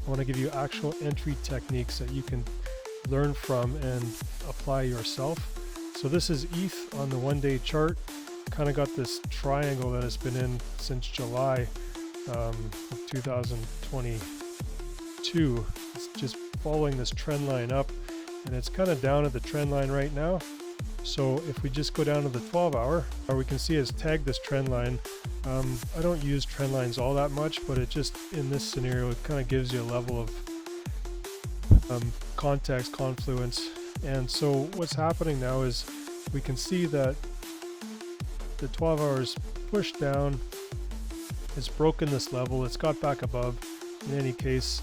I want to give you actual entry techniques that you can learn from and apply yourself. So this is ETH on the 1-day chart. Kind of got this triangle that it's been in since July of 2022. It's just following this trend line up, and it's kind of down at the trend line right now. So if we just go down to the 12-hour, we can see it's tagged this trend line. I don't use trend lines all that much, but it just, in this scenario, it kind of gives you a level of context, confluence. And so what's happening now is we can see that the 12 hours pushed down, it's broken this level, it's got back above. In any case,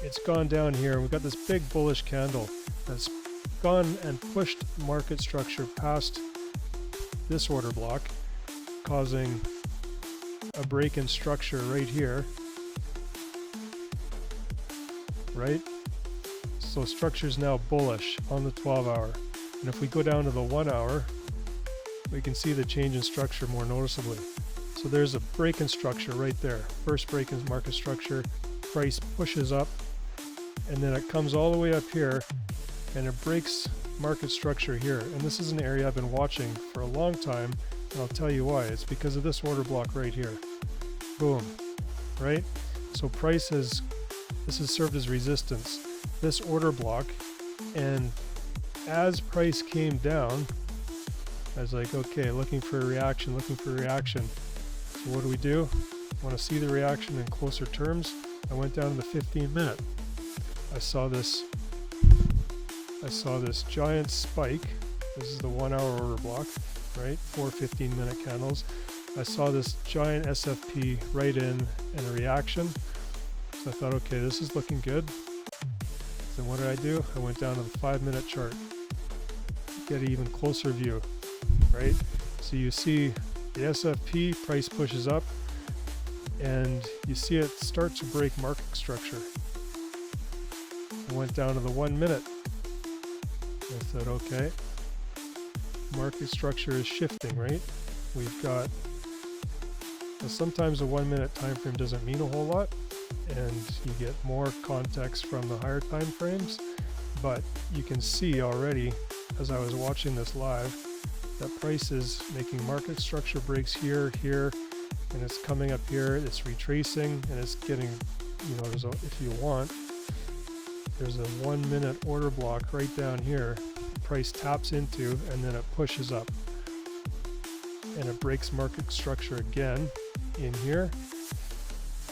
it's gone down here, and we've got this big bullish candle that's gone and pushed market structure past this order block, causing a break in structure right here, right? So structure is now bullish on the 12-hour. And if we go down to the 1 hour, we can see the change in structure more noticeably. So there's a break in structure right there. First break in market structure, price pushes up, and then it comes all the way up here, and it breaks market structure here. And this is an area I've been watching for a long time, and I'll tell you why. It's because of this order block right here. Boom, right? So price has, this has served as resistance, this order block, and as price came down, I was like, okay, looking for a reaction, looking for a reaction. So what do? Want to see the reaction in closer terms? I went down to the 15-minute. I saw this giant spike. This is the 1 hour order block, right? 4 15-minute candles. I saw this giant SFP right in and a reaction. So I thought, okay, this is looking good. So what did I do? I went down to the 5-minute chart. Get an even closer view, right? So you see the SFP, price pushes up, and you see it start to break market structure. I went down to the 1 minute. I said, okay, market structure is shifting, right? We've got, sometimes a 1 minute time frame doesn't mean a whole lot, and you get more context from the higher time frames, but you can see already as I was watching this live that price is making market structure breaks here, here, and it's coming up here, it's retracing, and it's getting, you know, there's a, if you want, there's a 1 minute order block right down here, price taps into, and then it pushes up, and it breaks market structure again in here.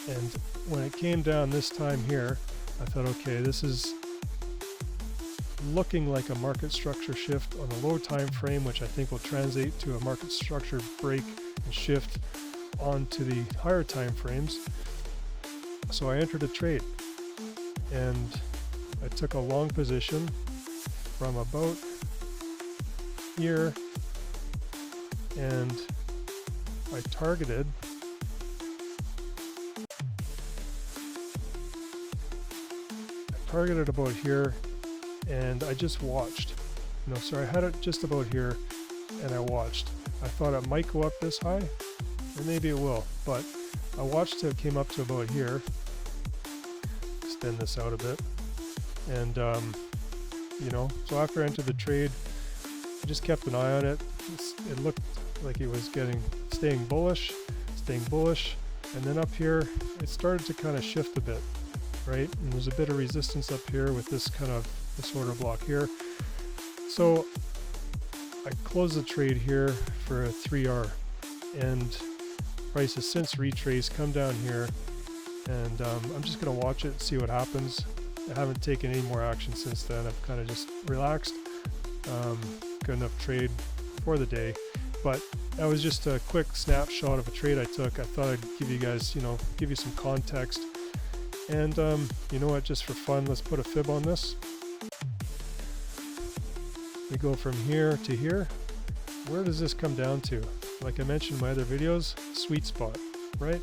And when it came down this time here, I thought, okay, this is looking like a market structure shift on the low time frame, which I think will translate to a market structure break and shift onto the higher time frames. So I entered a trade, and I took a long position from about here, and I targeted about here, and I just watched. No, sorry, I had it just about here, and I watched. I thought it might go up this high, and maybe it will, but I watched till it came up to about here. Extend this out a bit, and you know, so after I entered the trade, I just kept an eye on it. It looked like it was staying bullish, and then up here it started to kind of shift a bit, right? And there's a bit of resistance up here with this order block here. So I closed the trade here for a 3R, and price has since retraced, come down here, and I'm just going to watch it and see what happens. I haven't taken any more action since then. I've kind of just relaxed. Good enough trade for the day, but that was just a quick snapshot of a trade I took. I thought I'd give you guys, give you some context. And you know what, just for fun, let's put a fib on this. We go from here to here. Where does this come down to? Like I mentioned in my other videos, sweet spot, right?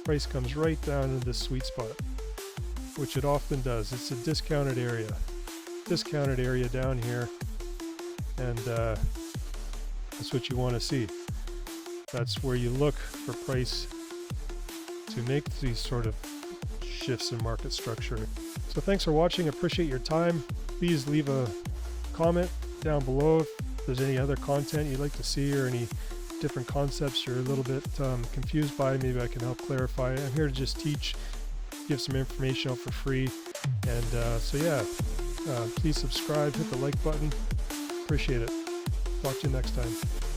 Price comes right down into this sweet spot, which it often does. It's a discounted area down here, and that's what you want to see. That's where you look for price to make these sort of shifts in market structure. So thanks for watching. Appreciate your time. Please leave a comment down below if there's any other content you'd like to see or any different concepts you're a little bit confused by. Maybe I can help clarify. I'm here to just teach, give some information out for free. And so yeah, please subscribe, hit the like button. Appreciate it. Talk to you next time.